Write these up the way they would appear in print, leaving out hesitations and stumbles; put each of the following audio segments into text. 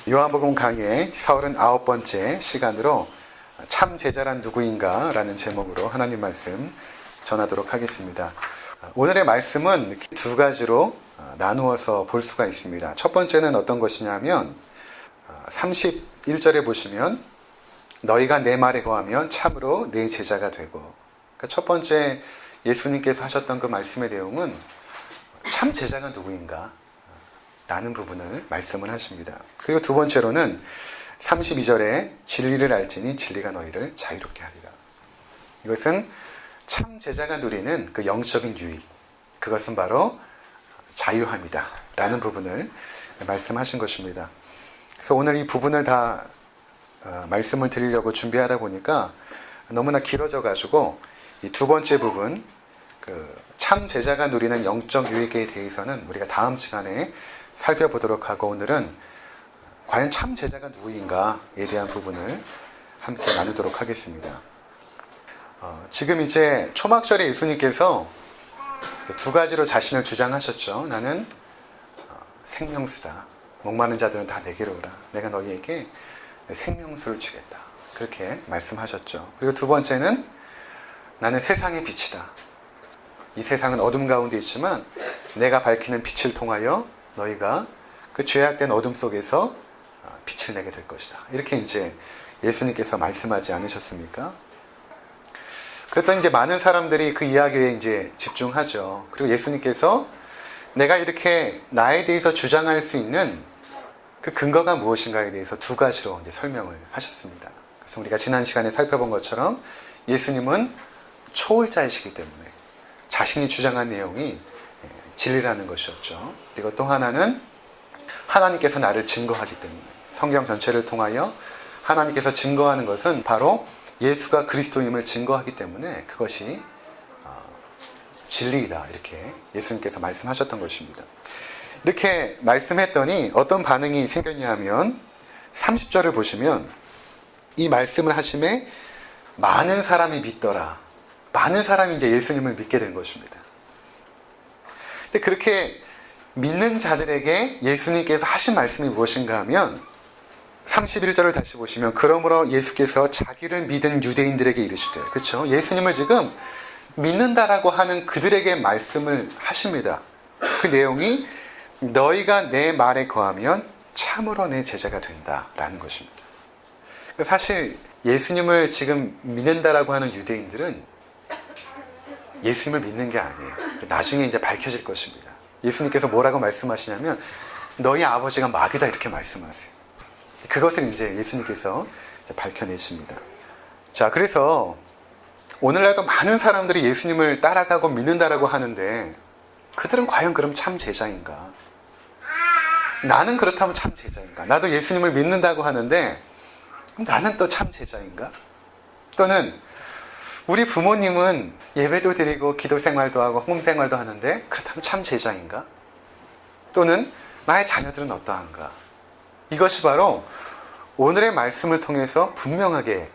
요한복음 강의 39번째 시간으로 참 제자란 누구인가 라는 제목으로 하나님 말씀 전하도록 하겠습니다. 오늘의 말씀은 두 가지로 나누어서 볼 수가 있습니다. 첫 번째는 어떤 것이냐면 31절에 보시면 너희가 내 말에 거하면 참으로 내 제자가 되고, 그러니까 첫 번째 예수님께서 하셨던 그 말씀의 내용은 참 제자가 누구인가 라는 부분을 말씀을 하십니다. 그리고 두 번째로는 32절에 진리를 알지니 진리가 너희를 자유롭게 하리라. 이것은 참 제자가 누리는 그 영적인 유익, 그것은 바로 자유함이다 라는 부분을 말씀하신 것입니다. 그래서 오늘 이 부분을 다 말씀을 드리려고 준비하다 보니까 너무나 길어져 가지고 이 두 번째 부분, 참 제자가 누리는 영적 유익에 대해서는 우리가 다음 시간에 살펴보도록 하고, 오늘은 과연 참 제자가 누구인가에 대한 부분을 함께 나누도록 하겠습니다. 지금 이제 초막절에 예수님께서 두 가지로 자신을 주장하셨죠. 나는 생명수다. 목마른 자들은 다 내게로 오라. 내가 너희에게 생명수를 주겠다. 그렇게 말씀하셨죠. 그리고 두 번째는 나는 세상의 빛이다. 이 세상은 어둠 가운데 있지만 내가 밝히는 빛을 통하여 너희가 그 죄악된 어둠 속에서 빛을 내게 될 것이다. 이렇게 이제 예수님께서 말씀하지 않으셨습니까? 그랬더니 이제 많은 사람들이 그 이야기에 이제 집중하죠. 그리고 예수님께서 내가 이렇게 나에 대해서 주장할 수 있는 그 근거가 무엇인가에 대해서 두 가지로 이제 설명을 하셨습니다. 그래서 우리가 지난 시간에 살펴본 것처럼 예수님은 초월자이시기 때문에 자신이 주장한 내용이 진리라는 것이었죠. 그리고 또 하나는 하나님께서 나를 증거하기 때문에, 성경 전체를 통하여 하나님께서 증거하는 것은 바로 예수가 그리스도임을 증거하기 때문에 그것이 진리이다, 이렇게 예수님께서 말씀하셨던 것입니다. 이렇게 말씀했더니 어떤 반응이 생겼냐 하면 30절을 보시면 이 말씀을 하심에 많은 사람이 믿더라. 많은 사람이 이제 예수님을 믿게 된 것입니다. 근데 그렇게 믿는 자들에게 예수님께서 하신 말씀이 무엇인가 하면 31절을 다시 보시면 그러므로 예수께서 자기를 믿은 유대인들에게 이르시되, 그렇죠? 예수님을 지금 믿는다라고 하는 그들에게 말씀을 하십니다. 그 내용이 너희가 내 말에 거하면 참으로 내 제자가 된다라는 것입니다. 사실 예수님을 지금 믿는다라고 하는 유대인들은 예수님을 믿는 게 아니에요. 나중에 이제 밝혀질 것입니다. 예수님께서 뭐라고 말씀하시냐면 너희 아버지가 마귀다, 이렇게 말씀하세요. 그것을 이제 예수님께서 이제 밝혀내십니다. 자, 그래서 오늘날도 많은 사람들이 예수님을 따라가고 믿는다라고 하는데 그들은 과연 그럼 참 제자인가? 나는 그렇다면 참 제자인가? 나도 예수님을 믿는다고 하는데 나는 또 참 제자인가? 또는 우리 부모님은 예배도 드리고 기도 생활도 하고 헌금 생활도 하는데 그렇다면 참 제자인가? 또는 나의 자녀들은 어떠한가? 이것이 바로 오늘의 말씀을 통해서 분명하게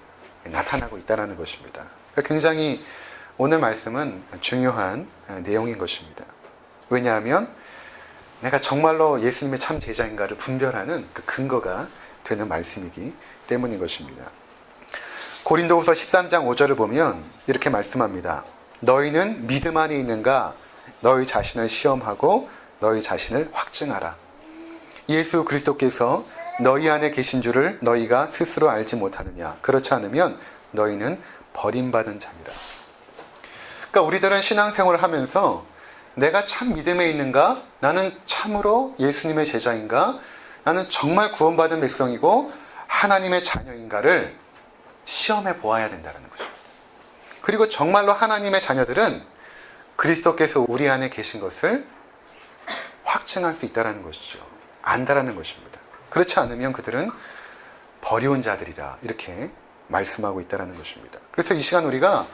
나타나고 있다는 것입니다. 그러니까 굉장히 오늘 말씀은 중요한 내용인 것입니다. 왜냐하면 내가 정말로 예수님의 참 제자인가를 분별하는 그 근거가 되는 말씀이기 때문인 것입니다. 고린도후서 13장 5절을 보면 이렇게 말씀합니다. 너희는 믿음 안에 있는가? 너희 자신을 시험하고 너희 자신을 확증하라. 예수 그리스도께서 너희 안에 계신 줄을 너희가 스스로 알지 못하느냐? 그렇지 않으면 너희는 버림받은 자니라. 그러니까 우리들은 신앙생활을 하면서 내가 참 믿음에 있는가? 나는 참으로 예수님의 제자인가? 나는 정말 구원받은 백성이고 하나님의 자녀인가를 시험해 보아야 된다는 것입니다. 그리고 정말로 하나님의 자녀들은 그리스도께서 우리 안에 계신 것을 확증할 수 있다는 것이죠. 안다라는 것입니다. 그렇지 않으면 그들은 버려온 자들이라, 이렇게 말씀하고 있다는 것입니다. 그래서 이 시간 우리가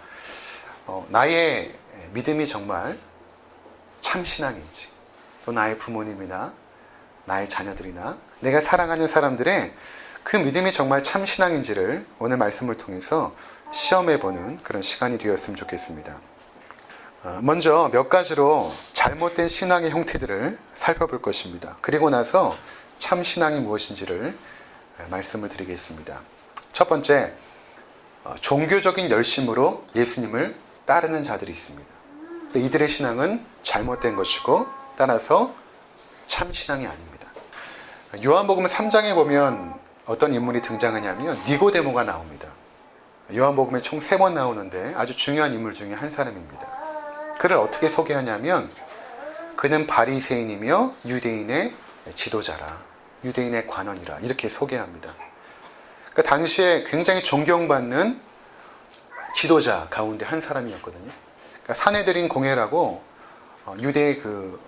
나의 믿음이 정말 참 신앙인지, 또 나의 부모님이나 나의 자녀들이나 내가 사랑하는 사람들의 그 믿음이 정말 참 신앙인지를 오늘 말씀을 통해서 시험해보는 그런 시간이 되었으면 좋겠습니다. 먼저 몇 가지로 잘못된 신앙의 형태들을 살펴볼 것입니다. 그리고 나서 참 신앙이 무엇인지를 말씀을 드리겠습니다. 첫 번째, 종교적인 열심으로 예수님을 따르는 자들이 있습니다. 이들의 신앙은 잘못된 것이고 따라서 참 신앙이 아닙니다. 요한복음 3장에 보면 어떤 인물이 등장하냐면 니고데모가 나옵니다. 요한복음에 총 3번 나오는데 아주 중요한 인물 중에 한 사람입니다. 그를 어떻게 소개하냐면 그는 바리새인이며 유대인의 지도자라, 유대인의 관원이라 이렇게 소개합니다. 그러니까 당시에 굉장히 존경받는 지도자 가운데 한 사람이었거든요. 그러니까 사내들인 공회라고 유대의 그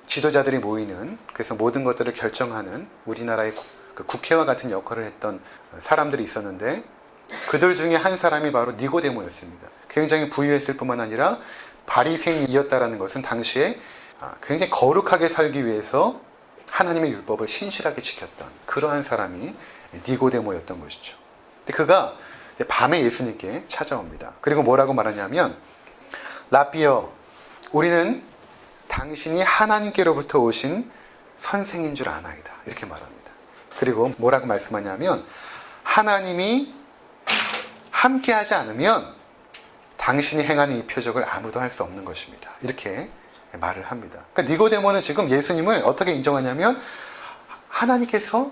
지도자들이 모이는, 그래서 모든 것들을 결정하는 우리나라의 그 국회와 같은 역할을 했던 사람들이 있었는데 그들 중에 한 사람이 바로 니고데모였습니다. 굉장히 부유했을 뿐만 아니라 바리새인이었다라는 것은 당시에 굉장히 거룩하게 살기 위해서 하나님의 율법을 신실하게 지켰던 그러한 사람이 니고데모였던 것이죠. 근데 그가 밤에 예수님께 찾아옵니다. 그리고 뭐라고 말하냐면 라비어, 우리는 당신이 하나님께로부터 오신 선생인 줄 아나이다. 이렇게 말합니다. 그리고 뭐라고 말씀하냐면 하나님이 함께하지 않으면 당신이 행하는 이 표적을 아무도 할 수 없는 것입니다. 이렇게 말을 합니다. 그러니까 니고데모는 지금 예수님을 어떻게 인정하냐면 하나님께서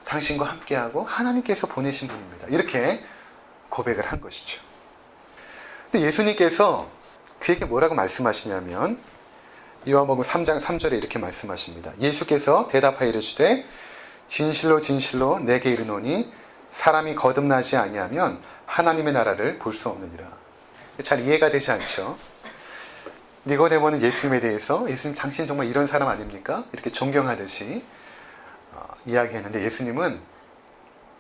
당신과 함께하고 하나님께서 보내신 분입니다. 이렇게 고백을 한 것이죠. 근데 예수님께서 그에게 뭐라고 말씀하시냐면 요한복음 3장 3절에 이렇게 말씀하십니다. 예수께서 대답하여 이르시되 진실로 진실로 내게 이르노니 사람이 거듭나지 아니하면 하나님의 나라를 볼 수 없느니라. 잘 이해가 되지 않죠? 니고데모는 예수님에 대해서 예수님 당신 정말 이런 사람 아닙니까? 이렇게 존경하듯이 이야기했는데 예수님은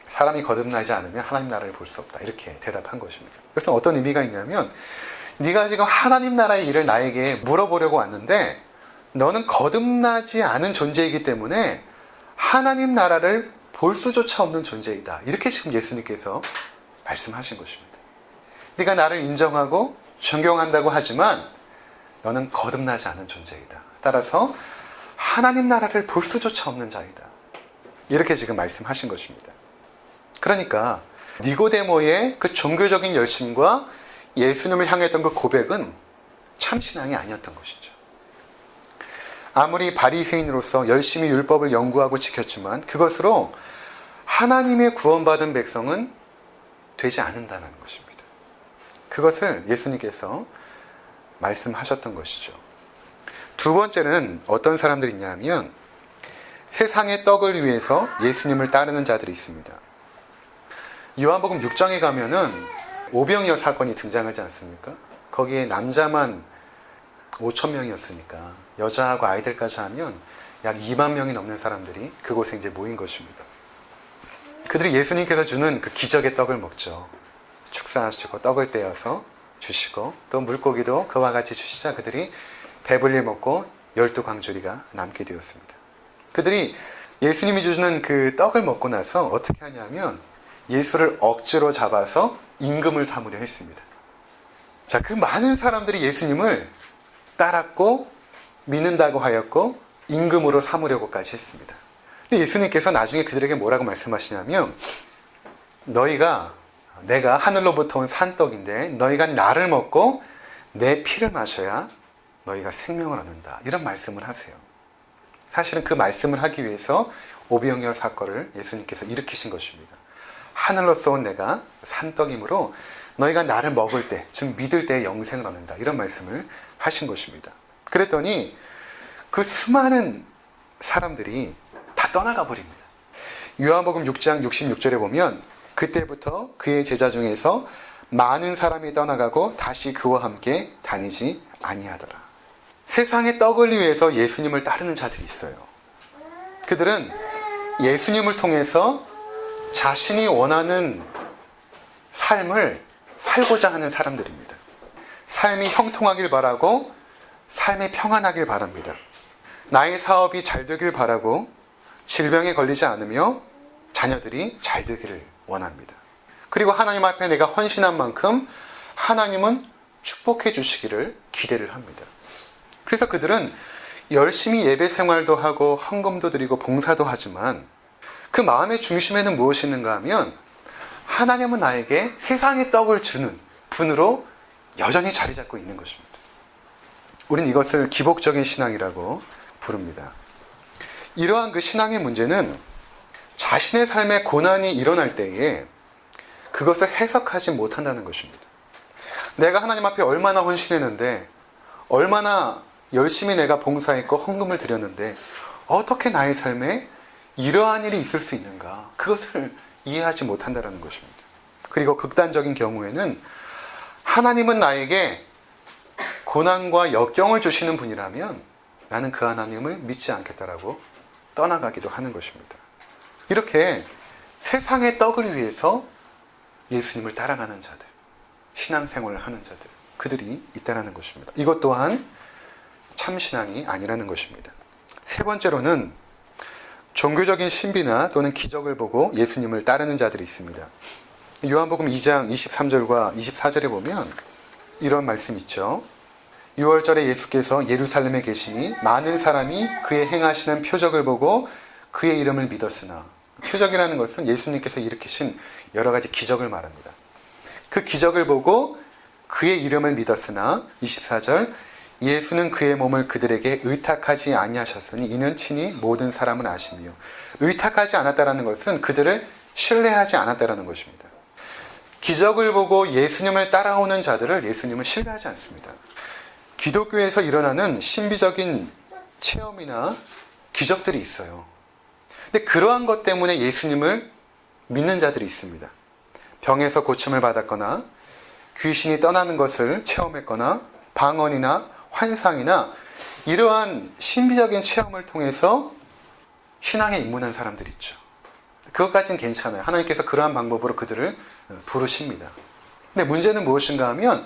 사람이 거듭나지 않으면 하나님 나라를 볼 수 없다. 이렇게 대답한 것입니다. 그래서 어떤 의미가 있냐면 네가 지금 하나님 나라의 일을 나에게 물어보려고 왔는데 너는 거듭나지 않은 존재이기 때문에 하나님 나라를 볼 수조차 없는 존재이다. 이렇게 지금 예수님께서 말씀하신 것입니다. 네가 나를 인정하고 존경한다고 하지만 너는 거듭나지 않은 존재이다. 따라서 하나님 나라를 볼 수조차 없는 자이다. 이렇게 지금 말씀하신 것입니다. 그러니까 니고데모의 그 종교적인 열심과 예수님을 향했던 그 고백은 참신앙이 아니었던 것이죠. 아무리 바리새인으로서 열심히 율법을 연구하고 지켰지만 그것으로 하나님의 구원받은 백성은 되지 않는다는 것입니다. 그것을 예수님께서 말씀하셨던 것이죠. 두 번째는 어떤 사람들이 있냐면 세상의 떡을 위해서 예수님을 따르는 자들이 있습니다. 요한복음 6장에 가면은 오병이어 사건이 등장하지 않습니까? 거기에 남자만 5천 명이었으니까 여자하고 아이들까지 하면 약 2만 명이 넘는 사람들이 그곳에 이제 모인 것입니다. 그들이 예수님께서 주는 그 기적의 떡을 먹죠. 축사하시고 떡을 떼어서 주시고 또 물고기도 그와 같이 주시자 그들이 배불리 먹고 12광주리가 남게 되었습니다. 그들이 예수님이 주시는 그 떡을 먹고 나서 어떻게 하냐면 예수를 억지로 잡아서 임금을 삼으려 했습니다. 자, 그 많은 사람들이 예수님을 따랐고 믿는다고 하였고 임금으로 삼으려고까지 했습니다. 근데 예수님께서 나중에 그들에게 뭐라고 말씀하시냐면 내가 하늘로부터 온 산떡인데 너희가 나를 먹고 내 피를 마셔야 너희가 생명을 얻는다. 이런 말씀을 하세요. 사실은 그 말씀을 하기 위해서 오병이어 사건을 예수님께서 일으키신 것입니다. 하늘로서 온 내가 산떡이므로 너희가 나를 먹을 때, 즉 믿을 때 영생을 얻는다. 이런 말씀을 하신 것입니다. 그랬더니 그 수많은 사람들이 다 떠나가 버립니다. 요한복음 6장 66절에 보면 그때부터 그의 제자 중에서 많은 사람이 떠나가고 다시 그와 함께 다니지 아니하더라. 세상의 떡을 위해서 예수님을 따르는 자들이 있어요. 그들은 예수님을 통해서 자신이 원하는 삶을 살고자 하는 사람들입니다. 삶이 형통하길 바라고 삶이 평안하길 바랍니다. 나의 사업이 잘 되길 바라고 질병에 걸리지 않으며 자녀들이 잘 되기를 원합니다. 그리고 하나님 앞에 내가 헌신한 만큼 하나님은 축복해 주시기를 기대를 합니다. 그래서 그들은 열심히 예배 생활도 하고 헌금도 드리고 봉사도 하지만 그 마음의 중심에는 무엇이 있는가 하면 하나님은 나에게 세상의 떡을 주는 분으로 여전히 자리 잡고 있는 것입니다. 우리는 이것을 기복적인 신앙이라고 부릅니다. 이러한 그 신앙의 문제는 자신의 삶에 고난이 일어날 때에 그것을 해석하지 못한다는 것입니다. 내가 하나님 앞에 얼마나 헌신했는데, 얼마나 열심히 내가 봉사했고 헌금을 드렸는데 어떻게 나의 삶에 이러한 일이 있을 수 있는가? 그것을 이해하지 못한다는 것입니다. 그리고 극단적인 경우에는 하나님은 나에게 고난과 역경을 주시는 분이라면 나는 그 하나님을 믿지 않겠다라고 떠나가기도 하는 것입니다. 이렇게 세상의 떡을 위해서 예수님을 따라가는 자들, 신앙생활을 하는 자들, 그들이 있다는 것입니다. 이것 또한 참신앙이 아니라는 것입니다. 세 번째로는 종교적인 신비나 또는 기적을 보고 예수님을 따르는 자들이 있습니다. 요한복음 2장 23절과 24절에 보면 이런 말씀 있죠. 6월절에 예수께서 예루살렘에 계시니 많은 사람이 그의 행하시는 표적을 보고 그의 이름을 믿었으나, 표적이라는 것은 예수님께서 일으키신 여러 가지 기적을 말합니다. 그 기적을 보고 그의 이름을 믿었으나 24절, 예수는 그의 몸을 그들에게 의탁하지 아니하셨으니 이는 친히 모든 사람을 아시며, 의탁하지 않았다는 것은 그들을 신뢰하지 않았다는 것입니다. 기적을 보고 예수님을 따라오는 자들을 예수님은 신뢰하지 않습니다. 기독교에서 일어나는 신비적인 체험이나 기적들이 있어요. 근데 그러한 것 때문에 예수님을 믿는 자들이 있습니다. 병에서 고침을 받았거나 귀신이 떠나는 것을 체험했거나 방언이나 환상이나 이러한 신비적인 체험을 통해서 신앙에 입문한 사람들이 있죠. 그것까지는 괜찮아요. 하나님께서 그러한 방법으로 그들을 부르십니다. 근데 문제는 무엇인가 하면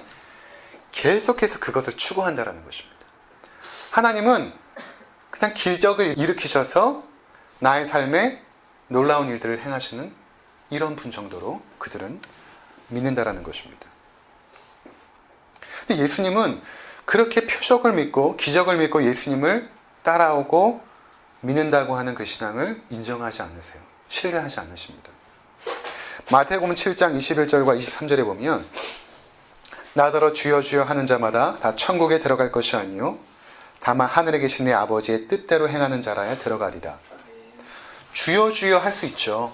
계속해서 그것을 추구한다는 것입니다. 하나님은 그냥 기적을 일으키셔서 나의 삶에 놀라운 일들을 행하시는 이런 분 정도로 그들은 믿는다라는 것입니다. 근데 예수님은 그렇게 표적을 믿고 기적을 믿고 예수님을 따라오고 믿는다고 하는 그 신앙을 인정하지 않으세요. 신뢰하지 않으십니다. 마태복음 7장 21절과 23절에 보면 나더러 주여 주여 하는 자마다 다 천국에 들어갈 것이 아니요 다만 하늘에 계신 내 아버지의 뜻대로 행하는 자라야 들어가리라. 주여 주여 할 수 있죠.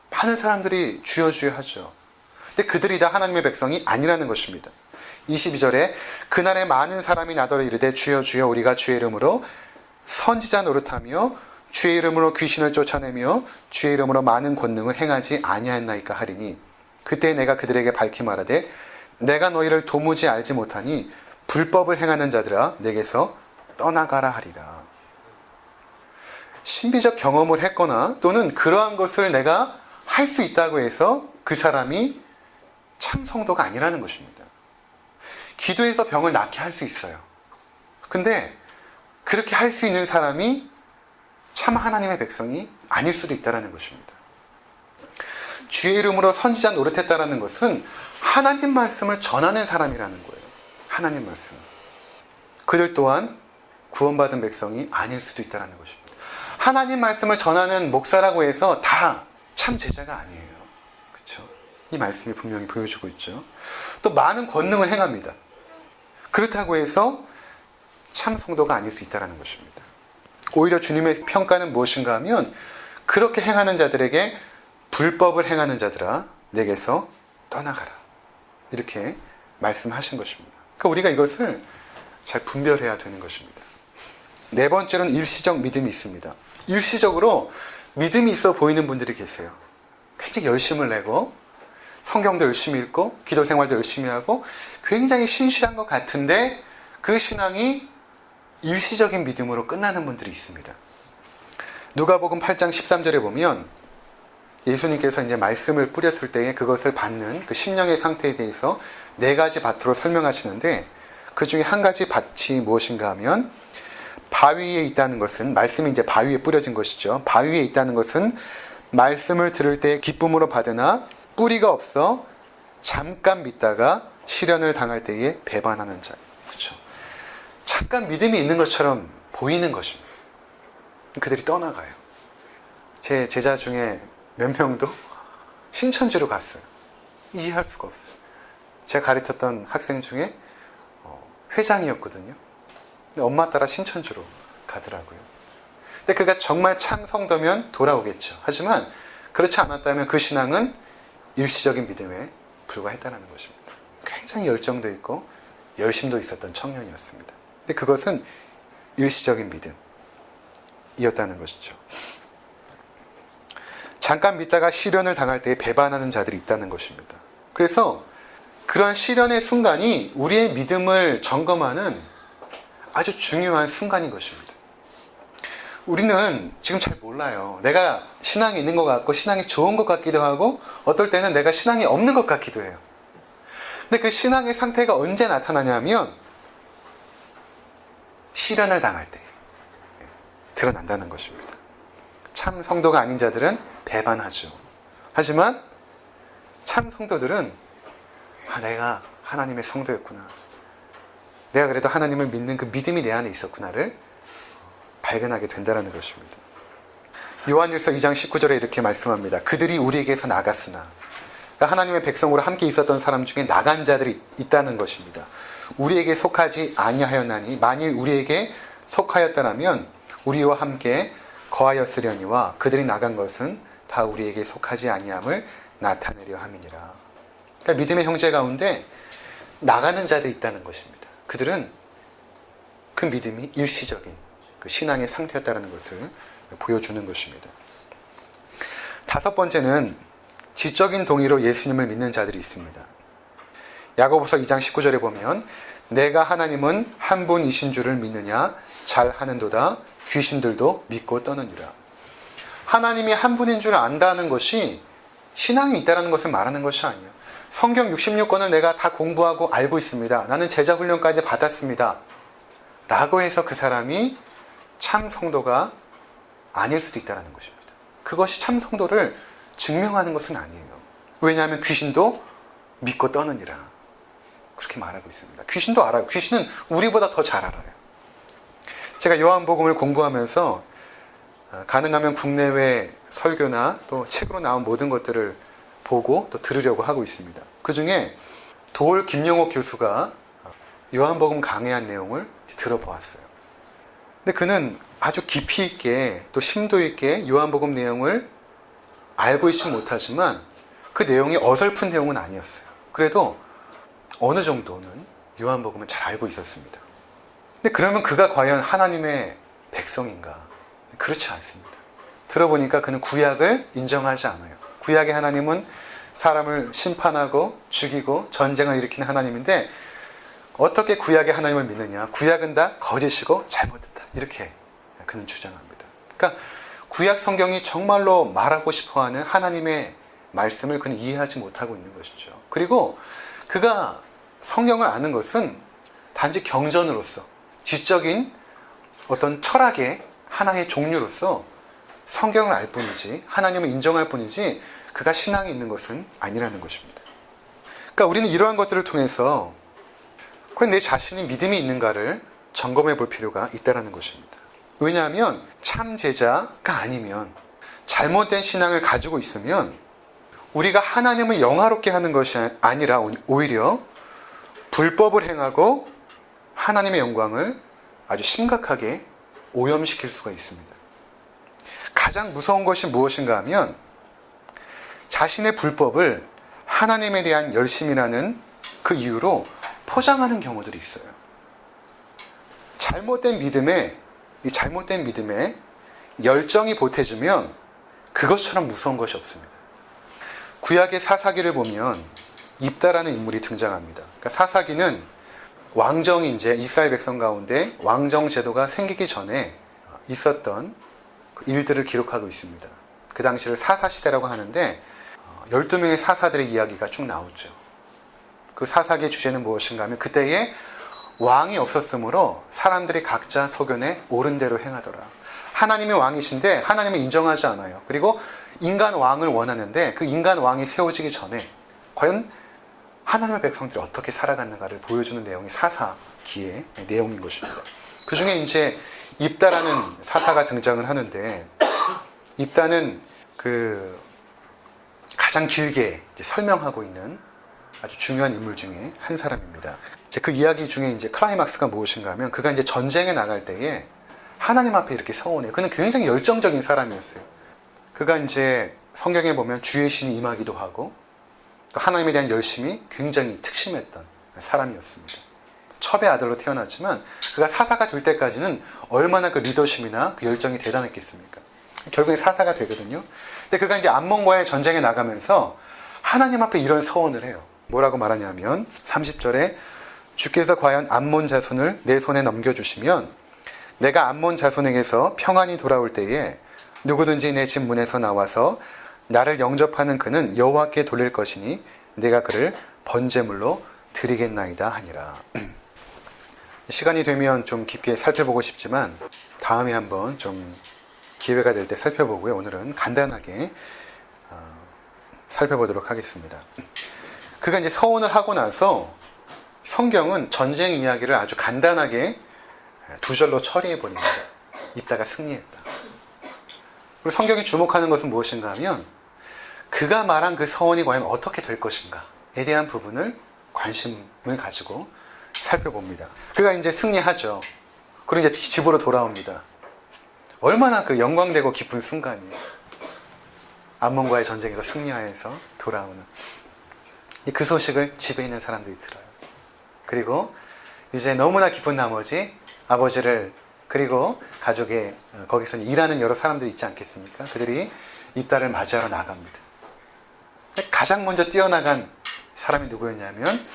많은 사람들이 주여 주여 하죠. 근데 그들이 다 하나님의 백성이 아니라는 것입니다. 22절에 그날에 많은 사람이 나더러 이르되 주여 주여 우리가 주의 이름으로 선지자 노릇하며 주의 이름으로 귀신을 쫓아내며 주의 이름으로 많은 권능을 행하지 아니하였나이까 하리니 그때 내가 그들에게 밝히 말하되 내가 너희를 도무지 알지 못하니 불법을 행하는 자들아 내게서 떠나가라 하리라. 신비적 경험을 했거나 또는 그러한 것을 내가 할 수 있다고 해서 그 사람이 참 성도가 아니라는 것입니다. 기도해서 병을 낫게 할 수 있어요. 근데 그렇게 할 수 있는 사람이 참 하나님의 백성이 아닐 수도 있다는 것입니다. 주의 이름으로 선지자 노릇했다는 것은 하나님 말씀을 전하는 사람이라는 거예요. 하나님 말씀. 그들 또한 구원받은 백성이 아닐 수도 있다는 것입니다. 하나님 말씀을 전하는 목사라고 해서 다 참 제자가 아니에요. 그렇죠? 이 말씀이 분명히 보여주고 있죠. 또 많은 권능을 행합니다. 그렇다고 해서 참 성도가 아닐 수 있다는 것입니다. 오히려 주님의 평가는 무엇인가 하면 그렇게 행하는 자들에게 불법을 행하는 자들아 내게서 떠나가라. 이렇게 말씀하신 것입니다. 그러니까 우리가 이것을 잘 분별해야 되는 것입니다. 네 번째로는 일시적 믿음이 있습니다. 일시적으로 믿음이 있어 보이는 분들이 계세요. 굉장히 열심을 내고 성경도 열심히 읽고 기도 생활도 열심히 하고 굉장히 신실한 것 같은데 그 신앙이 일시적인 믿음으로 끝나는 분들이 있습니다. 누가복음 8장 13절에 보면 예수님께서 이제 말씀을 뿌렸을 때에 그것을 받는 그 심령의 상태에 대해서 네 가지 밭으로 설명하시는데 그 중에 한 가지 밭이 무엇인가 하면 바위에 있다는 것은 말씀이 이제 바위에 뿌려진 것이죠. 바위에 있다는 것은 말씀을 들을 때 기쁨으로 받으나 뿌리가 없어 잠깐 믿다가 시련을 당할 때에 배반하는 자. 그렇죠. 잠깐 믿음이 있는 것처럼 보이는 것입니다. 그들이 떠나가요. 제 제자 중에 몇 명도 신천지로 갔어요. 이해할 수가 없어요. 제가 가르쳤던 학생 중에 회장이었거든요. 근데 엄마 따라 신천지로 가더라고요. 근데 그가 정말 참 성도면 돌아오겠죠. 하지만 그렇지 않았다면 그 신앙은 일시적인 믿음에 불과했다는 것입니다. 굉장히 열정도 있고 열심도 있었던 청년이었습니다. 근데 그것은 일시적인 믿음이었다는 것이죠. 잠깐 믿다가 시련을 당할 때 배반하는 자들이 있다는 것입니다. 그래서 그러한 시련의 순간이 우리의 믿음을 점검하는 아주 중요한 순간인 것입니다. 우리는 지금 잘 몰라요. 내가 신앙이 있는 것 같고 신앙이 좋은 것 같기도 하고 어떨 때는 내가 신앙이 없는 것 같기도 해요. 근데 그 신앙의 상태가 언제 나타나냐면 시련을 당할 때 드러난다는 것입니다. 참 성도가 아닌 자들은 배반하죠. 하지만 참 성도들은 내가 하나님의 성도였구나. 내가 그래도 하나님을 믿는 그 믿음이 내 안에 있었구나를 발견하게 된다는 것입니다. 요한일서 2장 19절에 이렇게 말씀합니다. 그들이 우리에게서 나갔으나, 그러니까 하나님의 백성으로 함께 있었던 사람 중에 나간 자들이 있다는 것입니다. 우리에게 속하지 아니하였나니 만일 우리에게 속하였다면 우리와 함께 거하였으려니와 그들이 나간 것은 다 우리에게 속하지 아니함을 나타내려 함이니라. 그러니까 믿음의 형제 가운데 나가는 자들이 있다는 것입니다. 그들은 그 믿음이 일시적인 그 신앙의 상태였다는 것을 보여주는 것입니다. 다섯 번째는 지적인 동의로 예수님을 믿는 자들이 있습니다. 야고보서 2장 19절에 보면 내가 하나님은 한 분이신 줄을 믿느냐 잘하는도다 귀신들도 믿고 떠느니라. 하나님이 한 분인 줄 안다는 것이 신앙이 있다는 것을 말하는 것이 아니에요. 성경 66권을 내가 다 공부하고 알고 있습니다. 나는 제자훈련까지 받았습니다. 라고 해서 그 사람이 참 성도가 아닐 수도 있다는 것입니다. 그것이 참 성도를 증명하는 것은 아니에요. 왜냐하면 귀신도 믿고 떠느니라. 그렇게 말하고 있습니다. 귀신도 알아요. 귀신은 우리보다 더 잘 알아요. 제가 요한복음을 공부하면서 가능하면 국내외 설교나 또 책으로 나온 모든 것들을 보고 또 들으려고 하고 있습니다. 그 중에 도올 김영옥 교수가 요한복음 강해한 내용을 들어보았어요. 근데 그는 아주 깊이 있게 또 심도 있게 요한복음 내용을 알고 있지 못하지만 그 내용이 어설픈 내용은 아니었어요. 그래도 어느 정도는 요한복음을 잘 알고 있었습니다. 근데 그러면 그가 과연 하나님의 백성인가? 그렇지 않습니다. 들어보니까 그는 구약을 인정하지 않아요. 구약의 하나님은 사람을 심판하고 죽이고 전쟁을 일으키는 하나님인데 어떻게 구약의 하나님을 믿느냐? 구약은 다 거짓이고 잘못됐다. 이렇게 그는 주장합니다. 그러니까 구약 성경이 정말로 말하고 싶어하는 하나님의 말씀을 그는 이해하지 못하고 있는 것이죠. 그리고 그가 성경을 아는 것은 단지 경전으로서 지적인 어떤 철학의 하나의 종류로서 성경을 알 뿐이지 하나님을 인정할 뿐이지 그가 신앙이 있는 것은 아니라는 것입니다. 그러니까 우리는 이러한 것들을 통해서 과연 내 자신이 믿음이 있는가를 점검해 볼 필요가 있다는 것입니다. 왜냐하면 참 제자가 아니면 잘못된 신앙을 가지고 있으면 우리가 하나님을 영화롭게 하는 것이 아니라 오히려 불법을 행하고 하나님의 영광을 아주 심각하게 오염시킬 수가 있습니다. 가장 무서운 것이 무엇인가 하면 자신의 불법을 하나님에 대한 열심이라는 그 이유로 포장하는 경우들이 있어요. 잘못된 믿음에 열정이 보태지면 그것처럼 무서운 것이 없습니다. 구약의 사사기를 보면 입다라는 인물이 등장합니다. 그러니까 사사기는 왕정이 이제 이스라엘 백성 가운데 왕정 제도가 생기기 전에 있었던 일들을 기록하고 있습니다. 그 당시를 사사시대라고 하는데 12명의 사사들의 이야기가 쭉 나오죠. 그 사사기의 주제는 무엇인가 하면 그때에 왕이 없었으므로 사람들이 각자 소견에 옳은 대로 행하더라. 하나님의 왕이신데 하나님을 인정하지 않아요. 그리고 인간 왕을 원하는데 그 인간 왕이 세워지기 전에 과연 하나님의 백성들이 어떻게 살아갔는가를 보여주는 내용이 사사기예요. 기의 내용인 것입니다. 그 중에 이제 입다라는 사사가 등장을 하는데, 입다는 가장 길게 이제 설명하고 있는 아주 중요한 인물 중에 한 사람입니다. 이제 그 이야기 중에 이제 클라이막스가 무엇인가 하면, 그가 이제 전쟁에 나갈 때에 하나님 앞에 이렇게 서원해요. 그는 굉장히 열정적인 사람이었어요. 그가 이제 성경에 보면 주의 신이 임하기도 하고, 또 하나님에 대한 열심이 굉장히 특심했던 사람이었습니다. 첩의 아들로 태어났지만 그가 사사가 될 때까지는 얼마나 그 리더십이나 그 열정이 대단했겠습니까? 결국에 사사가 되거든요. 근데 그가 이제 암몬과의 전쟁에 나가면서 하나님 앞에 이런 서원을 해요. 뭐라고 말하냐면 30절에 주께서 과연 암몬 자손을 내 손에 넘겨주시면 내가 암몬 자손에게서 평안히 돌아올 때에 누구든지 내 집 문에서 나와서 나를 영접하는 그는 여호와께 돌릴 것이니 내가 그를 번제물로 드리겠나이다 하니라. 시간이 되면 좀 깊게 살펴보고 싶지만 다음에 한번 좀 기회가 될 때 살펴보고요. 오늘은 간단하게 살펴보도록 하겠습니다. 그가 이제 서원을 하고 나서 성경은 전쟁 이야기를 아주 간단하게 두 절로 처리해 버립니다. 입다가 승리했다. 그리고 성경이 주목하는 것은 무엇인가 하면 그가 말한 그 서원이 과연 어떻게 될 것인가에 대한 부분을 관심을 가지고 살펴봅니다. 그가 이제 승리하죠. 그리고 이제 집으로 돌아옵니다. 얼마나 그 영광되고 기쁜 순간이에요. 암몬과의 전쟁에서 승리하여서 돌아오는 그 소식을 집에 있는 사람들이 들어요. 그리고 이제 너무나 기쁜 나머지 아버지를, 그리고 가족의 거기서 일하는 여러 사람들이 있지 않겠습니까? 그들이 입다를 맞이하러 나갑니다. 가장 먼저 뛰어나간 사람이 누구였냐면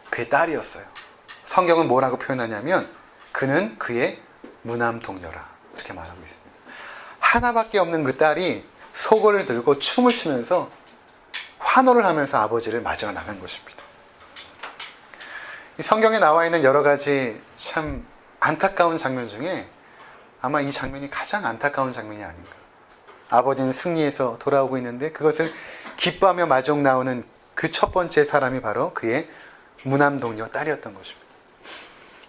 그의 딸이었어요. 성경은 뭐라고 표현하냐면 그는 그의 무남동녀라, 이렇게 말하고 있습니다. 하나밖에 없는 그 딸이 소고를 들고 춤을 추면서 환호를 하면서 아버지를 맞으러 나간 것입니다. 이 성경에 나와 있는 여러 가지 참 안타까운 장면 중에 아마 이 장면이 가장 안타까운 장면이 아닌가. 아버지는 승리해서 돌아오고 있는데 그것을 기뻐하며 마중 나오는 그 첫 번째 사람이 바로 그의 무남동녀 딸이었던 것입니다.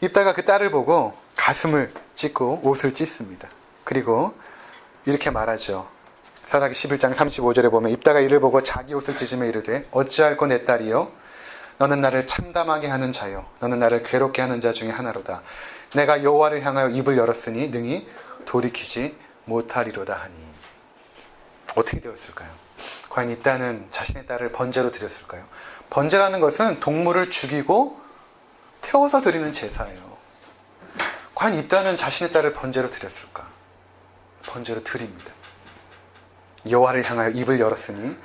입다가 그 딸을 보고 가슴을 찢고 옷을 찢습니다. 그리고 이렇게 말하죠. 사사기 11장 35절에 보면 입다가 이를 보고 자기 옷을 찢으며 이르되 어찌할꼬 내 딸이여 너는 나를 참담하게 하는 자요 너는 나를 괴롭게 하는 자 중에 하나로다. 내가 여호와를 향하여 입을 열었으니 능히 돌이키지 못하리로다 하니. 어떻게 되었을까요? 과연 입다는 자신의 딸을 번제로 드렸을까요? 번제라는 것은 동물을 죽이고 태워서 드리는 제사예요. 과연 입다는 자신의 딸을 번제로 드렸을까? 번제로 드립니다. 여호와를 향하여 입을 열었으니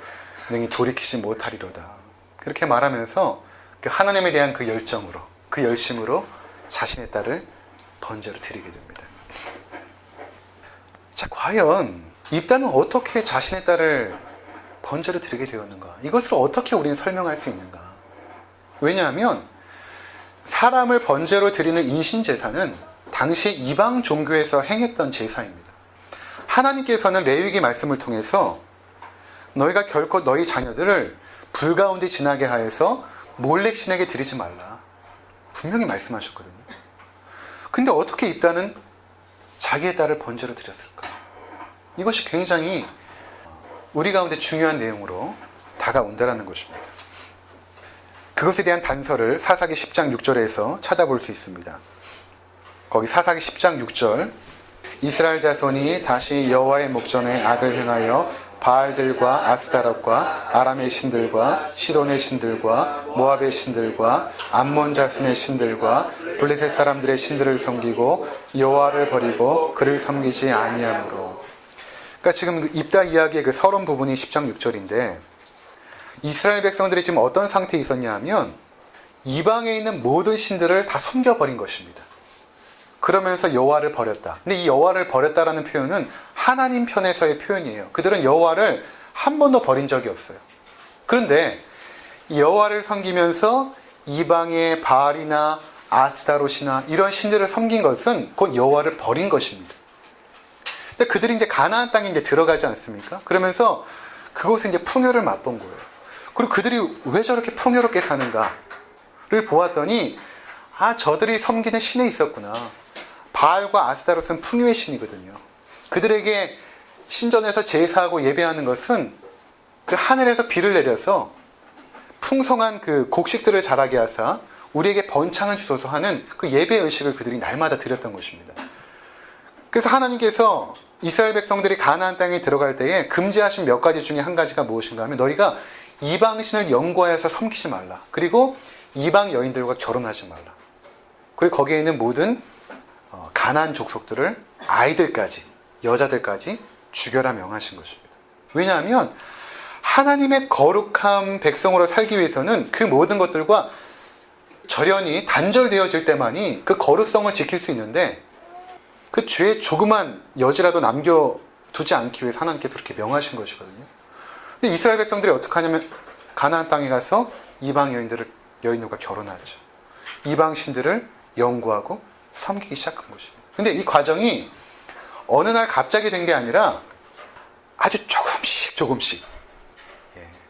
능히 돌이키지 못하리로다. 그렇게 말하면서 그 하나님에 대한 그 열정으로, 그 열심으로 자신의 딸을 번제로 드리게 됩니다. 자, 과연 입다는 어떻게 자신의 딸을 번제로 드리게 되었는가? 이것을 어떻게 우리는 설명할 수 있는가? 왜냐하면 사람을 번제로 드리는 인신제사는 당시 이방 종교에서 행했던 제사입니다. 하나님께서는 레위기 말씀을 통해서 너희가 결코 너희 자녀들을 불 가운데 지나게 하여서 몰렉 신에게 드리지 말라, 분명히 말씀하셨거든요. 근데 어떻게 입다는 자기의 딸을 번제로 드렸을까? 이것이 굉장히 우리 가운데 중요한 내용으로 다가온다는 것입니다. 그것에 대한 단서를 사사기 10장 6절에서 찾아볼 수 있습니다. 거기 사사기 10장 6절 이스라엘 자손이 다시 여호와의 목전에 악을 행하여 바알들과 아스타롯과 아람의 신들과 시돈의 신들과 모압의 신들과 암몬 자손의 신들과 블레셋 사람들의 신들을 섬기고 여호와를 버리고 그를 섬기지 아니하므로. 그러니까 지금 입다 이야기의 그 서론 부분이 10장 6절인데 이스라엘 백성들이 지금 어떤 상태에 있었냐 하면 이방에 있는 모든 신들을 다 섬겨버린 것입니다. 그러면서 여호와를 버렸다. 근데 이 여호와를 버렸다라는 표현은 하나님 편에서의 표현이에요. 그들은 여호와를 한 번도 버린 적이 없어요. 그런데 여호와를 섬기면서 이방의 바알이나 아스타롯이나 이런 신들을 섬긴 것은 곧 여호와를 버린 것입니다. 근데 그들이 이제 가나안 땅에 이제 들어가지 않습니까? 그러면서 그곳에 이제 풍요를 맛본 거예요. 그리고 그들이 왜 저렇게 풍요롭게 사는가를 보았더니 저들이 섬기는 신에 있었구나. 바알과 아스타롯은 풍요의 신이거든요. 그들에게 신전에서 제사하고 예배하는 것은 그 하늘에서 비를 내려서 풍성한 그 곡식들을 자라게 하사 우리에게 번창을 주소서 하는 그 예배 의식을 그들이 날마다 드렸던 것입니다. 그래서 하나님께서 이스라엘 백성들이 가나안 땅에 들어갈 때에 금지하신 몇 가지 중에 한 가지가 무엇인가 하면 너희가 이방신을 연구하여서 섬기지 말라. 그리고 이방 여인들과 결혼하지 말라. 그리고 거기에 있는 모든 가나안 족속들을 아이들까지 여자들까지 죽여라 명하신 것입니다. 왜냐하면 하나님의 거룩한 백성으로 살기 위해서는 그 모든 것들과 절연이 단절되어질 때만이 그 거룩성을 지킬 수 있는데 그 죄의 조그만 여지라도 남겨두지 않기 위해서 하나님께서 그렇게 명하신 것이거든요. 근데 이스라엘 백성들이 어떻게 하냐면 가나안 땅에 가서 이방 여인들과 결혼하죠. 이방 신들을 연구하고 섬기기 시작한 것입니다. 근데 이 과정이 어느 날 갑자기 된 게 아니라 아주 조금씩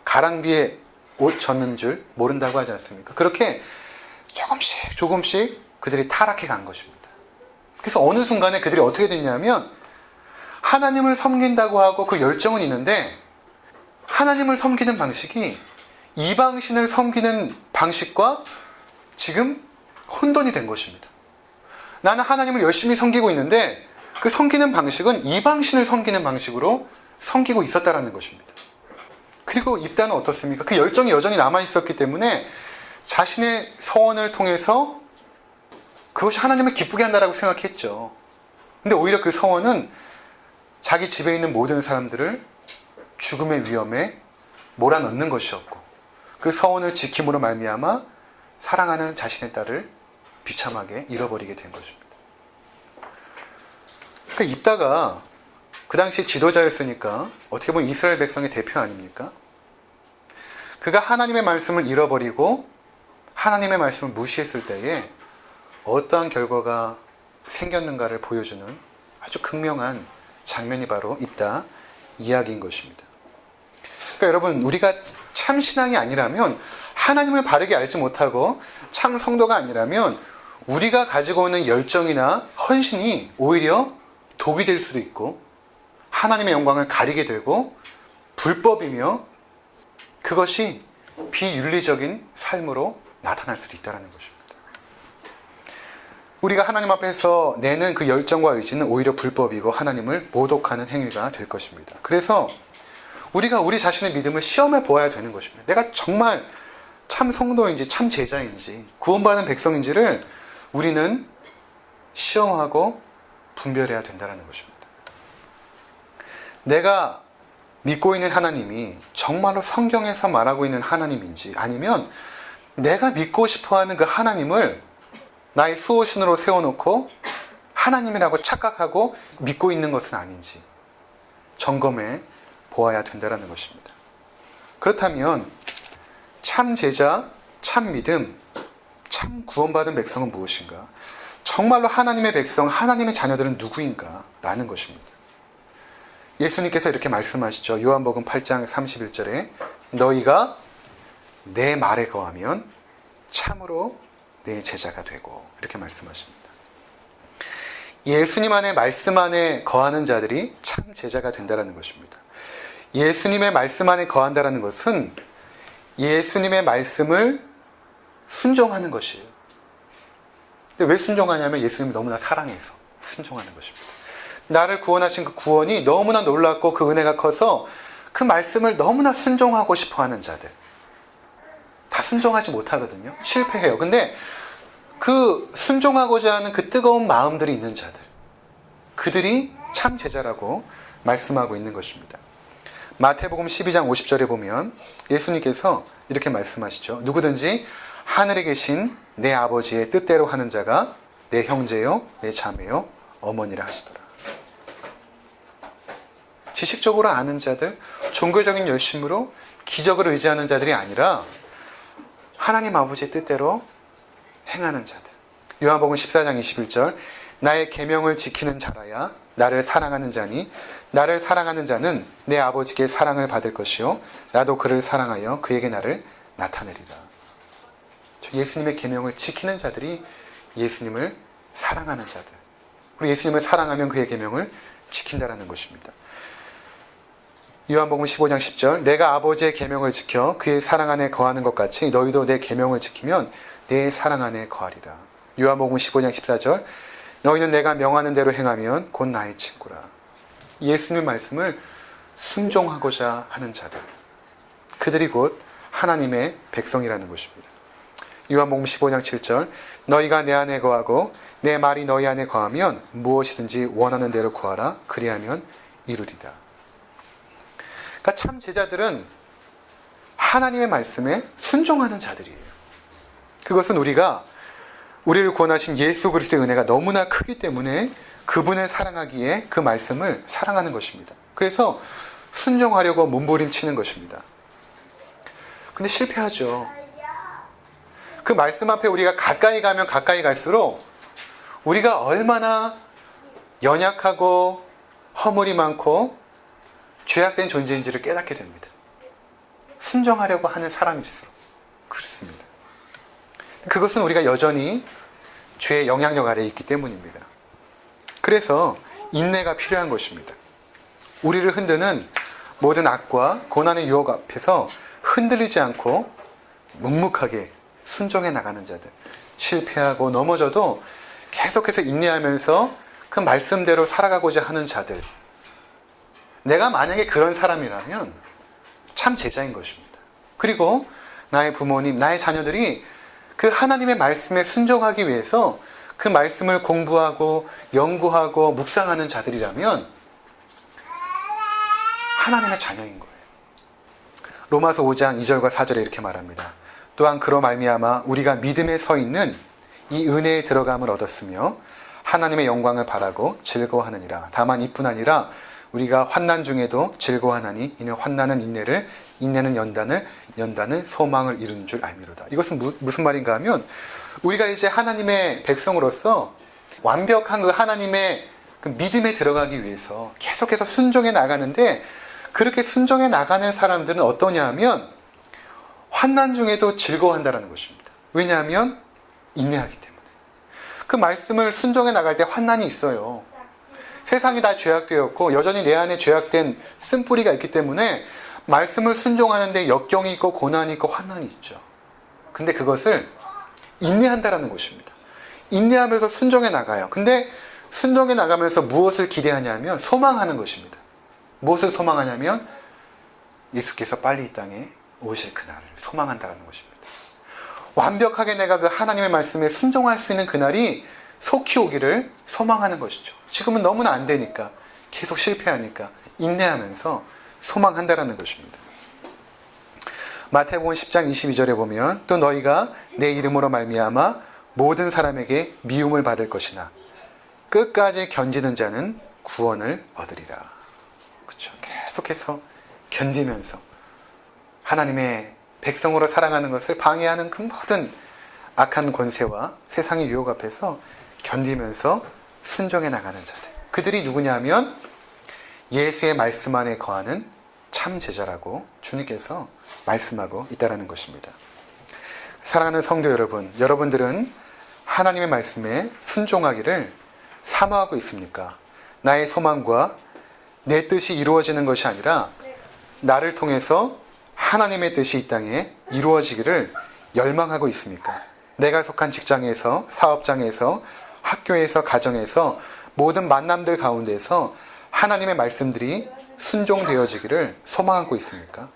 가랑비에 옷 젖는 줄 모른다고 하지 않습니까? 그렇게 조금씩 그들이 타락해 간 것입니다. 그래서 어느 순간에 그들이 어떻게 됐냐면 하나님을 섬긴다고 하고 그 열정은 있는데 하나님을 섬기는 방식이 이방신을 섬기는 방식과 지금 혼돈이 된 것입니다. 나는 하나님을 열심히 섬기고 있는데 그 섬기는 방식은 이방신을 섬기는 방식으로 섬기고 있었다라는 것입니다. 그리고 입다는 어떻습니까? 그 열정이 여전히 남아있었기 때문에 자신의 서원을 통해서 그것이 하나님을 기쁘게 한다라고 생각했죠. 근데 오히려 그 서원은 자기 집에 있는 모든 사람들을 죽음의 위험에 몰아넣는 것이었고 그 서원을 지킴으로 말미암아 사랑하는 자신의 딸을 비참하게 잃어버리게 된 것입니다. 그러니까 입다가 그 당시 지도자였으니까 어떻게 보면 이스라엘 백성의 대표 아닙니까? 그가 하나님의 말씀을 잃어버리고 하나님의 말씀을 무시했을 때에 어떠한 결과가 생겼는가를 보여주는 아주 극명한 장면이 바로 입다 이야기인 것입니다. 그러니까 여러분, 우리가 참 신앙이 아니라면, 하나님을 바르게 알지 못하고 참 성도가 아니라면 우리가 가지고 있는 열정이나 헌신이 오히려 독이 될 수도 있고 하나님의 영광을 가리게 되고 불법이며 그것이 비윤리적인 삶으로 나타날 수도 있다는 것입니다. 우리가 하나님 앞에서 내는 그 열정과 의지는 오히려 불법이고 하나님을 모독하는 행위가 될 것입니다. 그래서 우리가 우리 자신의 믿음을 시험해 보아야 되는 것입니다. 내가 정말 참 성도인지 참 제자인지 구원받은 백성인지를 우리는 시험하고 분별해야 된다는 것입니다. 내가 믿고 있는 하나님이 정말로 성경에서 말하고 있는 하나님인지 아니면 내가 믿고 싶어하는 그 하나님을 나의 수호신으로 세워놓고 하나님이라고 착각하고 믿고 있는 것은 아닌지 점검해 보아야 된다는 것입니다. 그렇다면 참 제자, 참 믿음, 참 구원받은 백성은 무엇인가? 정말로 하나님의 백성, 하나님의 자녀들은 누구인가? 라는 것입니다. 예수님께서 이렇게 말씀하시죠. 요한복음 8장 31절에 너희가 내 말에 거하면 참으로 내 제자가 되고 이렇게 말씀하십니다. 예수님 안에 말씀 안에 거하는 자들이 참 제자가 된다는 것입니다. 예수님의 말씀 안에 거한다는 것은 예수님의 말씀을 순종하는 것이에요. 근데 왜 순종하냐면 예수님이 너무나 사랑해서 순종하는 것입니다. 나를 구원하신 그 구원이 너무나 놀랍고 그 은혜가 커서 그 말씀을 너무나 순종하고 싶어하는 자들, 다 순종하지 못하거든요. 실패해요. 근데 그 순종하고자 하는 그 뜨거운 마음들이 있는 자들, 그들이 참 제자라고 말씀하고 있는 것입니다. 마태복음 12장 50절에 보면 예수님께서 이렇게 말씀하시죠. 누구든지 하늘에 계신 내 아버지의 뜻대로 하는 자가 내 형제요, 내 자매요, 어머니라 하시더라. 지식적으로 아는 자들, 종교적인 열심으로 기적을 의지하는 자들이 아니라 하나님 아버지의 뜻대로 행하는 자들. 요한복음 14장 21절 나의 계명을 지키는 자라야 나를 사랑하는 자니 나를 사랑하는 자는 내 아버지께 사랑을 받을 것이요 나도 그를 사랑하여 그에게 나를 나타내리라. 예수님의 계명을 지키는 자들이 예수님을 사랑하는 자들. 우리 예수님을 사랑하면 그의 계명을 지킨다라는 것입니다. 요한복음 15장 10절 내가 아버지의 계명을 지켜 그의 사랑 안에 거하는 것 같이 너희도 내 계명을 지키면 내 사랑 안에 거하리라. 요한복음 15장 14절 너희는 내가 명하는 대로 행하면 곧 나의 친구라. 예수님의 말씀을 순종하고자 하는 자들, 그들이 곧 하나님의 백성이라는 것입니다. 요한복음 15장 7절 너희가 내 안에 거하고 내 말이 너희 안에 거하면 무엇이든지 원하는 대로 구하라. 그리하면 이루리라. 그러니까 참 제자들은 하나님의 말씀에 순종하는 자들이에요. 그것은 우리를 구원하신 예수 그리스도의 은혜가 너무나 크기 때문에 그분을 사랑하기에 그 말씀을 사랑하는 것입니다. 그래서 순종하려고 몸부림치는 것입니다. 근데 실패하죠. 그 말씀 앞에 우리가 가까이 가면 가까이 갈수록 우리가 얼마나 연약하고 허물이 많고 죄악된 존재인지를 깨닫게 됩니다. 순종하려고 하는 사람일수록 그렇습니다. 그것은 우리가 여전히 죄의 영향력 아래에 있기 때문입니다. 그래서 인내가 필요한 것입니다. 우리를 흔드는 모든 악과 고난의 유혹 앞에서 흔들리지 않고 묵묵하게 순종해 나가는 자들, 실패하고 넘어져도 계속해서 인내하면서 그 말씀대로 살아가고자 하는 자들, 내가 만약에 그런 사람이라면 참 제자인 것입니다. 그리고 나의 부모님, 나의 자녀들이 그 하나님의 말씀에 순종하기 위해서 그 말씀을 공부하고 연구하고 묵상하는 자들이라면 하나님의 자녀인 거예요. 로마서 5장 2절과 4절에 이렇게 말합니다. 또한 그로 말미암아 우리가 믿음에 서 있는 이 은혜에 들어감을 얻었으며 하나님의 영광을 바라고 즐거워하느니라. 다만 이뿐 아니라 우리가 환난 중에도 즐거워하나니 이는 환난은 인내를, 인내는 연단은 소망을 이루는 줄 알미로다. 이것은 무슨 말인가 하면 우리가 이제 하나님의 백성으로서 완벽한 그 하나님의 그 믿음에 들어가기 위해서 계속해서 순종해 나가는데, 그렇게 순종해 나가는 사람들은 어떠냐 하면 환난 중에도 즐거워한다는 것입니다. 왜냐하면 인내하기 때문에. 그 말씀을 순종해 나갈 때 환난이 있어요. 세상이 다 죄악되었고 여전히 내 안에 죄악된 쓴뿌리가 있기 때문에 말씀을 순종하는데 역경이 있고 고난이 있고 환난이 있죠. 근데 그것을 인내한다라는 것입니다. 인내하면서 순종해 나가요. 근데 순종해 나가면서 무엇을 기대하냐면 소망하는 것입니다. 무엇을 소망하냐면 예수께서 빨리 이 땅에 오실 그날을 소망한다라는 것입니다. 완벽하게 내가 그 하나님의 말씀에 순종할 수 있는 그날이 속히 오기를 소망하는 것이죠. 지금은 너무나 안 되니까, 계속 실패하니까 인내하면서 소망한다라는 것입니다. 마태복음 10장 22절에 보면 또 너희가 내 이름으로 말미암아 모든 사람에게 미움을 받을 것이나 끝까지 견디는 자는 구원을 얻으리라. 그렇죠. 계속해서 견디면서 하나님의 백성으로 살아가는 것을 방해하는 그 모든 악한 권세와 세상의 유혹 앞에서 견디면서 순종해 나가는 자들, 그들이 누구냐 하면 예수의 말씀 안에 거하는 참 제자라고 주님께서 말씀하고 있다는 것입니다. 사랑하는 성도 여러분, 여러분들은 하나님의 말씀에 순종하기를 사모하고 있습니까? 나의 소망과 내 뜻이 이루어지는 것이 아니라 나를 통해서 하나님의 뜻이 이 땅에 이루어지기를 열망하고 있습니까? 내가 속한 직장에서, 사업장에서, 학교에서, 가정에서, 모든 만남들 가운데서 하나님의 말씀들이 순종되어지기를 소망하고 있습니까?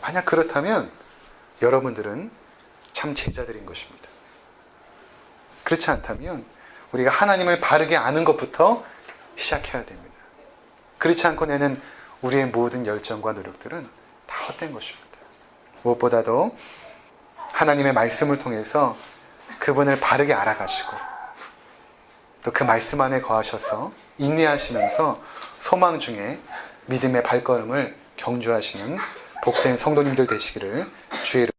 만약 그렇다면 여러분들은 참 제자들인 것입니다. 그렇지 않다면 우리가 하나님을 바르게 아는 것부터 시작해야 됩니다. 그렇지 않고 내는 우리의 모든 열정과 노력들은 다 헛된 것입니다. 무엇보다도 하나님의 말씀을 통해서 그분을 바르게 알아가시고 또 그 말씀 안에 거하셔서 인내하시면서 소망 중에 믿음의 발걸음을 경주하시는 복된 성도님들 되시기를 주의 이름으로